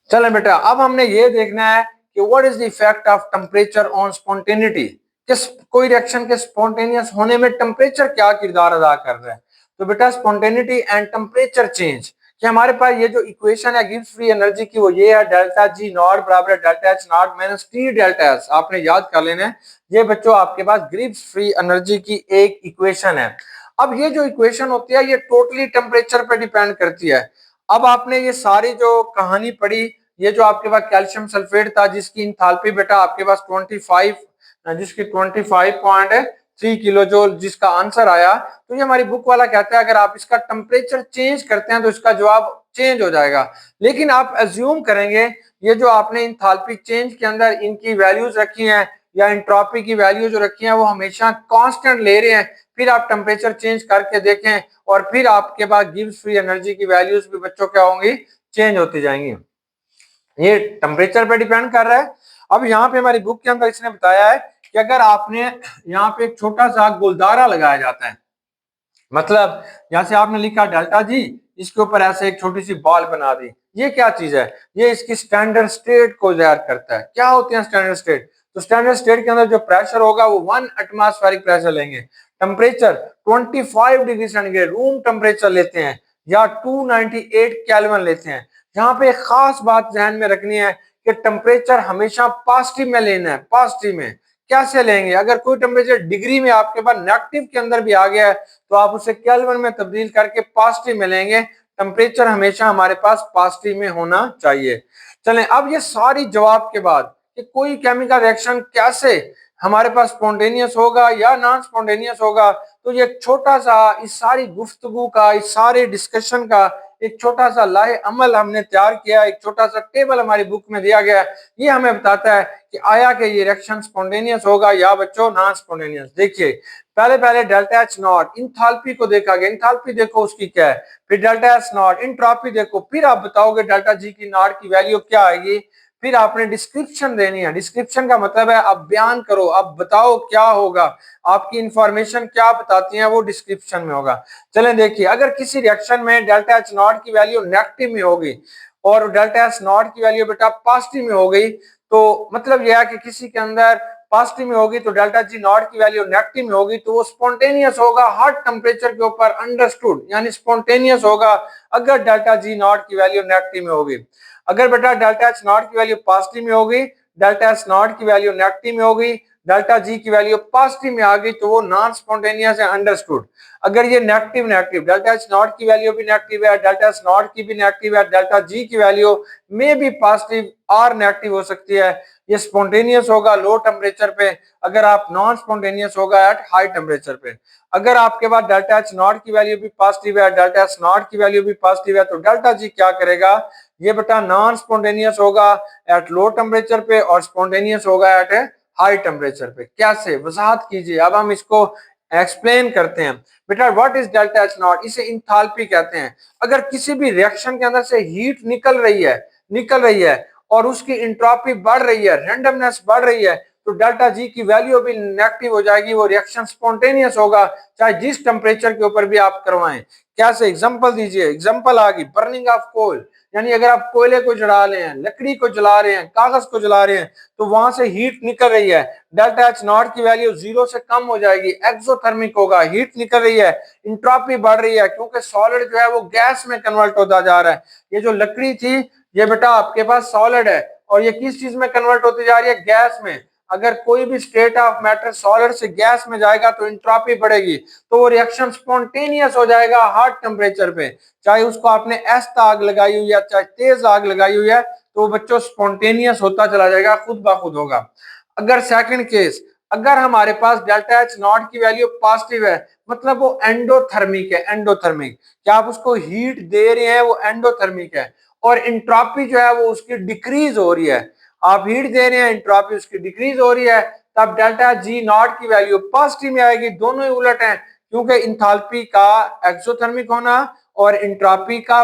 [SPEAKER 1] चलें बेटा, अब हमने ये देखना है कि what is the effect of temperature on spontaneity, किस कोई रिएक्शन के स्पॉन्टेनियस होने में टेम्परेचर क्या किरदार अदा कर रहा है। तो बेटा स्पॉन्टेनिटी एंड टेम्परेचर चेंज, कि हमारे पास ये जो इक्वेशन है गिब्स फ्री एनर्जी की, वो ये है डेल्टा जी नॉट बराबर है delta h not minus T delta S. आपने याद कर लेना है, ये बच्चों आपके पास गिब्स फ्री एनर्जी की एक इक्वेशन है। अब ये जो इक्वेशन होती है ये टोटली टेम्परेचर पे डिपेंड करती है। अब आपने ये सारी जो कहानी पढ़ी, ये जो आपके पास कैल्शियम सल्फेट था जिसकी इंथाल्पी बेटा आपके पास 25, जिसकी 25.3 किलो जूल जिसका आंसर आया, तो ये हमारी बुक वाला कहता है अगर आप इसका टेम्परेचर चेंज करते हैं तो इसका जवाब चेंज हो जाएगा। लेकिन आप अज्यूम करेंगे ये जो आपने इंथाल्पी चेंज के अंदर इनकी वैल्यूज रखी हैं या इंट्रोपी की वैल्यू जो रखी है वो हमेशा कांस्टेंट ले रहे हैं, फिर आप टेम्परेचर चेंज करके देखें और फिर आपके पास गिब्स फ्री एनर्जी की वैल्यूज भी बच्चों क्या होंगी, चेंज होती जाएंगी। ये टेम्परेचर पे डिपेंड कर रहा है। अब यहाँ पे हमारी बुक के अंदर इसने बताया है कि अगर आपने यहाँ पे एक छोटा सा गुलदारा लगाया जाता है, मतलब यहाँ से आपने लिखा डेल्टा जी, इसके ऊपर ऐसे एक छोटी सी बॉल बना दी, ये क्या चीज है, ये इसकी स्टैंडर्ड स्टेट को जाहिर करता है। क्या होते हैं स्टैंडर्ड स्टेट, तो स्टैंडर्ड स्टेट के अंदर जो प्रेशर होगा वो 1 एटमॉस्फेरिक प्रेशर लेंगे, temperature 25 degree centigrade room temperature लेते हैं या 298 केल्विन लेते हैं। यहाँ पे एक खास बात ध्यान में रखनी है कि टेम्परेचर हमेशा पॉजिटिव में लेना है। पॉजिटिव में कैसे लेंगे, अगर कोई टेम्परेचर डिग्री में आपके पास नेगेटिव के अंदर भी आ गया है तो आप उसे केल्विन में तब्दील करके पॉजिटिव में लेंगे। टेम्परेचर हमेशा हमारे पास पॉजिटिव में होना चाहिए। चलें, अब ये सारी जवाब के बाद कि कोई केमिकल रिएक्शन कैसे हमारे पास स्पॉन्टेनियस होगा या नॉन स्पॉन्टेनियस होगा। तो ये एक छोटा सा इस सारी गुफ्तगू का, इस सारे डिस्कशन का एक छोटा सा लाहे अमल हमने तैयार किया, एक छोटा सा टेबल हमारी बुक में दिया गया है। ये हमें बताता है कि आया कि ये रिएक्शन स्पॉन्टेनियस होगा या बच्चों नॉन स्पॉन्टेनियस। देखिए पहले पहले डेल्टा एच नॉट इंथाल्पी को देखा गया, इंथाल्पी देखो उसकी क्या है, फिर डेल्टा एस नॉट इंट्रॉपी देखो, फिर आप बताओगे डेल्टा जी की नॉट की वैल्यू क्या आएगी। फिर आपने डिस्क्रिप्शन देनी है। डिस्क्रिप्शन का मतलब है आप बयान करो, आप बताओ क्या होगा, आपकी इंफॉर्मेशन क्या बताती है वो डिस्क्रिप्शन में होगा। चलें देखिए, अगर किसी रिएक्शन में डेल्टा एच नॉट की वैल्यू नेगेटिव में होगी और डेल्टा एस नॉट की वैल्यू बेटा पॉजिटिव में हो गई, तो मतलब यह है कि किसी के अंदर पॉजिटिव में होगी तो डेल्टा जी नॉट की वैल्यू नेगेटिव में होगी तो वो स्पॉन्टेनियस होगा हॉट टेम्परेचर के ऊपर, अंडरस्टूड, यानी स्पॉन्टेनियस होगा अगर डेल्टा जी नॉट की वैल्यू नेगेटिव में होगी। अगर बेटा डेल्टा एच नॉट की वैल्यू पॉजिटिव में होगी, डेल्टा एस नॉट की वैल्यू नेगेटिव में होगी, डेल्टा जी की वैल्यू पॉजिटिव में आ गई तो वो नॉन स्पॉन्टेनियस है, अंडरस्टूड। अगर ये negative negative, delta h not की वैल्यू भी नेगेटिव है, डेल्टा एस नॉट की भी नेगेटिव है, डेल्टा जी की वैल्यू में भी पॉजिटिव और नेगेटिव हो सकती है, ये स्पॉन्टेनियस होगा लो टेम्परेचर पे। अगर आप नॉन स्पॉन्टेनियस होगा एट हाई टेम्परेचर पे। अगर आपके पास डेल्टा एच नॉट की वैल्यू भी पॉजिटिव है, डेल्टा एस नॉट की वैल्यू भी पॉजिटिव है, तो डेल्टा जी क्या करेगा, ये बेटा नॉन स्पॉन्टेनियस होगा एट लो टेम्परेचर पे और स्पॉन्टेनियस होगा एट हाई टेम्परेचर पे। कैसे, वजाहत कीजिए। अब हम इसको एक्सप्लेन करते हैं। बेटा what is delta h not, इसे इंथाल्पी कहते हैं। अगर किसी भी रिएक्शन के अंदर से हीट निकल रही है और उसकी इंट्रोपी बढ़ रही है, रैंडमनेस बढ़ रही है, तो डेल्टा जी की वैल्यू भी नेगेटिव हो जाएगी, वो रिएक्शन स्पॉन्टेनियस होगा चाहे जिस टेम्परेचर के ऊपर भी आप करवाएं। कैसे, एग्जांपल दीजिए। एग्जांपल आ गई, बर्निंग ऑफ कोल, यानी अगर आप कोयले को जला रहे हैं, लकड़ी को जला रहे हैं, कागज को जला रहे हैं, तो वहां से हीट निकल रही है, डेल्टा एच नॉट की वैल्यू 0 से कम हो जाएगी, एक्सोथर्मिक होगा, हीट निकल रही है, इंट्रोपी बढ़ रही है, क्योंकि सॉलिड जो है वो गैस में कन्वर्ट होता जा रहा है। ये जो लकड़ी थी ये बेटा आपके पास सॉलिड है और ये किस चीज में कन्वर्ट होती जा रही है, गैस में। अगर कोई भी स्टेट ऑफ मैटर सॉलिड से गैस में जाएगा तो इंट्रोपी बढ़ेगी, तो वो रिएक्शन स्पॉन्टेनियस हो जाएगा हॉट टेम्परेचर पे। चाहे उसको आपने ऐसा आग लगाई हुई है, चाहे तेज आग लगाई हुई है, तो बच्चों स्पॉन्टेनियस होता चला जाएगा, खुद ब खुद होगा। अगर सेकंड केस, अगर हमारे पास डेल्टा एच नॉट की वैल्यू पॉजिटिव है, मतलब वो एंडोथर्मिक है, एंडोथर्मिक, क्या आप उसको हीट दे रहे हैं, वो एंडोथर्मिक है, और इंट्रोपी जो है वो उसकी डिक्रीज हो रही है, आप हीट दे रहे हैं, इंट्रोपी उसकी डिक्रीज हो रही है, तब डेल्टा जी नॉट की वैल्यू पॉजिटिव में आएगी। दोनों ही उलट हैं, क्योंकि इंथाल्पी का एक्सोथर्मिक होना और इंट्रोपी का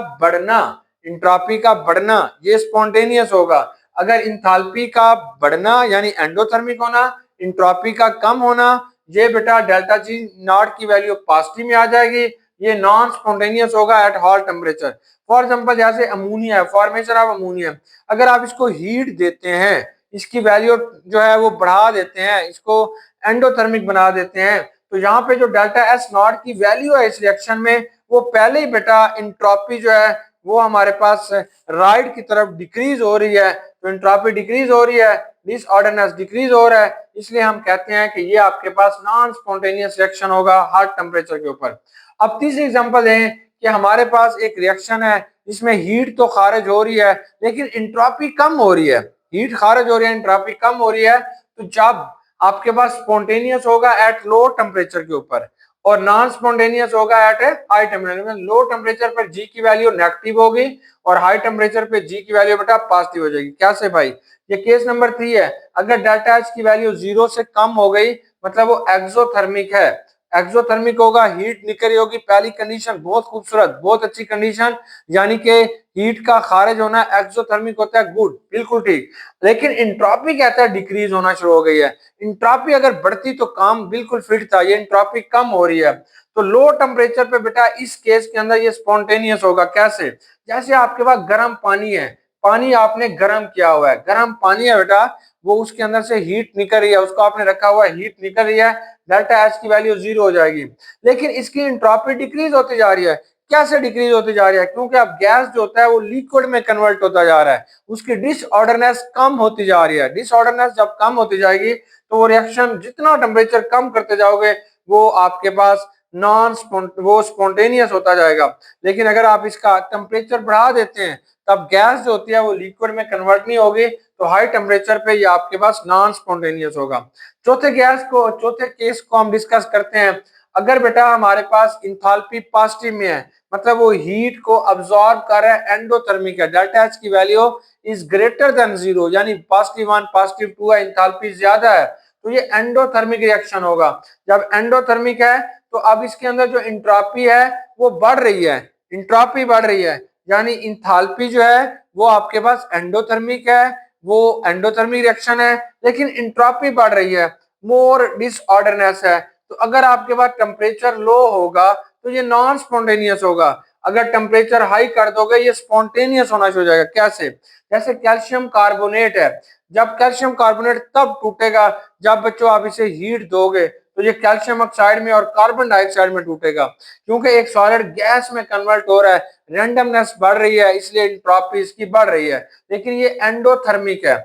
[SPEAKER 1] बढ़ना ये स्पॉन्टेनियस होगा। अगर इंथाल्पी का बढ़ना यानी एंडोथर्मिक होना, इंट्रोपी का कम होना, ये बेटा डेल्टा जी नॉट की वैल्यू पॉजिटिव में आ जाएगी, ये नॉन स्पॉन्टेनियस होगा at hot temperature. For example जैसे अमोनिया, फॉर्मेशन ऑफ अमोनिया, अगर आप इसको हीट देते हैं, इसकी वैल्यू जो है वो बढ़ा देते हैं, इसको एंडोथर्मिक बना देते हैं, तो यहाँ पे जो डेल्टा एस नॉट की वैल्यू है इस रिएक्शन में, वो पहले ही बेटा इंट्रोपी जो है वो हमारे पास राइट की तरफ डिक्रीज हो रही है, तो इंट्रोपी डिक्रीज हो रही है, डिसऑर्डरनेस डिक्रीज हो रहा है, इसलिए हम कहते हैं कि ये आपके पास नॉन स्पॉन्टेनियस रिएक्शन होगा हॉट टेम्परेचर के ऊपर। अब तीसरी एग्जांपल है कि हमारे पास एक रिएक्शन है जिसमें हीट तो खारिज हो रही है लेकिन इंट्रोपी कम हो रही है, हीट खारिज हो रही है, इंट्रोपी कम हो रही है, तो जब आपके पास स्पॉन्टेनियस होगा एट लो टेम्परेचर के ऊपर और नॉन स्पॉन्टेनियस होगा eight high temperature. Low temperature पर जी की वैल्यू नेगेटिव होगी और हाई टेम्परेचर पे जी की वैल्यू बेटा पॉजिटिव हो जाएगी। कैसे भाई, ये केस नंबर 3 है। अगर डेल्टा एच की वैल्यू 0 से कम हो गई, मतलब वो एक्सोथर्मिक है, एक्सोथर्मिक होगा, हीट निकल रही होगी, पहली कंडीशन बहुत खूबसूरत, बहुत अच्छी कंडीशन, यानी कि हीट का खारिज होना एक्सोथर्मिक होता है, गुड, बिल्कुल ठीक। लेकिन इंट्रोपी कहता है डिक्रीज होना शुरू हो गई है, इंट्रोपी अगर बढ़ती तो काम बिल्कुल फिट था, ये इंट्रोपी कम हो रही है, तो लो टेम्परेचर पे बेटा इस केस के अंदर ये स्पॉन्टेनियस होगा। कैसे, जैसे आपके पास गर्म पानी है, पानी आपने गर्म किया हुआ है, गर्म पानी है बेटा, वो उसके अंदर से हीट निकल रही है, उसको आपने रखा हुआ है, हीट निकल रही है, डेल्टा एच की वैल्यू 0 हो जाएगी, लेकिन इसकी इंट्रोपी डिक्रीज होती जा रही है। कैसे डिक्रीज होती जा रही है, क्योंकि अब गैस जो होता है वो लिक्विड में कन्वर्ट होता जा रहा है, उसकी डिसऑर्डरनेस कम होती जा रही है, डिसऑर्डरनेस जब कम होती जाएगी तो वो रिएक्शन जितना टेम्परेचर कम करते जाओगे वो आपके पास वो स्पॉन्टेनियस होता जाएगा। लेकिन अगर आप इसका टेम्परेचर बढ़ा देते हैं तब गैस जो होती है वो लिक्विड में कन्वर्ट नहीं होगी, तो हाई टेम्परेचर पे ये आपके पास नॉन स्पॉन्टेनियस होगा। चौथे केस को हम डिस्कस करते हैं। अगर बेटा हमारे पास इंथाल्पी पॉजिटिव में है, मतलब वो हीट को अब्सॉर्ब कर रहा है, एंडोथर्मिक है, डेल्टा एच की value is greater than zero, यानी +1 +2 है, इंथाल्पी ज्यादा है, तो ये एंडोथर्मिक रिएक्शन होगा। जब एंडोथर्मिक है तो अब इसके अंदर जो इंट्रोपी है वो बढ़ रही है, इंट्रोपी बढ़ रही है, यानी इंथाल्पी जो है वो आपके पास एंडोथर्मिक है, वो एंडोथर्मिक रिएक्शन है, लेकिन इंट्रोपी बढ़ रही है, मोर डिसऑर्डरनेस है। तो अगर आपके पास टेम्परेचर लो होगा तो ये नॉन स्पॉन्टेनियस होगा। अगर टेम्परेचर हाई कर दोगे ये स्पॉन्टेनियस होना शुरू हो जाएगा। कैसे? जैसे कैल्शियम कार्बोनेट है, जब कैल्शियम कार्बोनेट तब टूटेगा जब बच्चों आप इसे हीट दोगे, तो ये कैल्शियम ऑक्साइड में और कार्बन डाइऑक्साइड में टूटेगा, क्योंकि एक सॉलिड गैस में कन्वर्ट हो रहा है, रैंडमनेस बढ़ रही है, इसलिए एंट्रोपी इसकी बढ़ रही है, लेकिन ये एंडोथर्मिक है।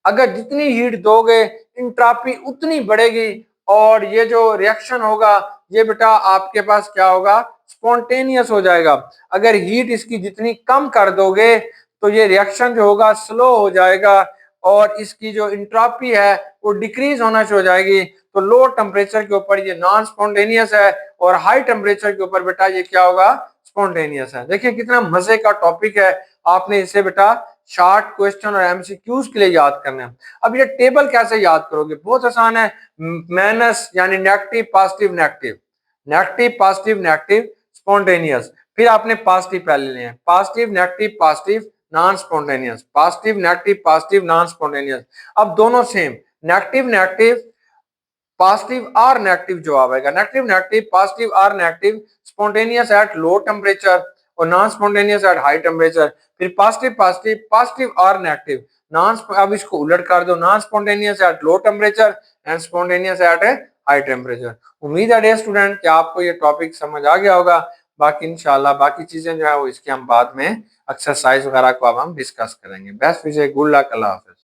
[SPEAKER 1] अगर जितनी हीट दोगे एंट्रोपी उतनी बढ़ेगी और ये जो रिएक्शन होगा ये बेटा आपके पास क्या होगा, स्पॉन्टेनियस हो जाएगा। अगर हीट इसकी जितनी कम कर दोगे तो ये रिएक्शन जो होगा स्लो हो जाएगा और इसकी जो इंट्रोपी है वो डिक्रीज होना शुरू हो जाएगी। तो लो टेम्परेचर के ऊपर ये नॉन स्पॉन्टेनियस है और हाई टेम्परेचर के ऊपर बेटा ये क्या होगा, स्पॉन्टेनियस है। देखिए कितना मजे का टॉपिक है, आपने इसे बेटा शॉर्ट क्वेश्चन और एमसीक्यूज के लिए याद करना है। अब ये टेबल कैसे याद करोगे, बहुत आसान है। माइनस यानी negative positive negative, negative positive negative spontaneous, फिर आपने पॉजिटिव पहले लेने हैं, positive negative positive non spontaneous, positive negative positive non spontaneous. अब दोनों सेम, नेगेटिव नेगेटिव पॉजिटिव और नेगेटिव जवाब आएगा, नेगेटिव नेगेटिव पॉजिटिव और negative, spontaneous at low temperature और non spontaneous at high temperature, फिर पॉजिटिव पॉजिटिव पॉजिटिव और negative non, अब इसको उलट कर दो, non spontaneous at low temperature and spontaneous eight A high temperature. उम्मीद है स्टूडेंट कि आपको ये टॉपिक समझ आ गया होगा। बाकी इंशाल्लाह बाकी चीजें जो है वो इसके हम बाद में एक्सरसाइज वगैरह को अब हम डिस्कस करेंगे। बेस्ट विजय, गुड लक, अल्लाह हाफिज।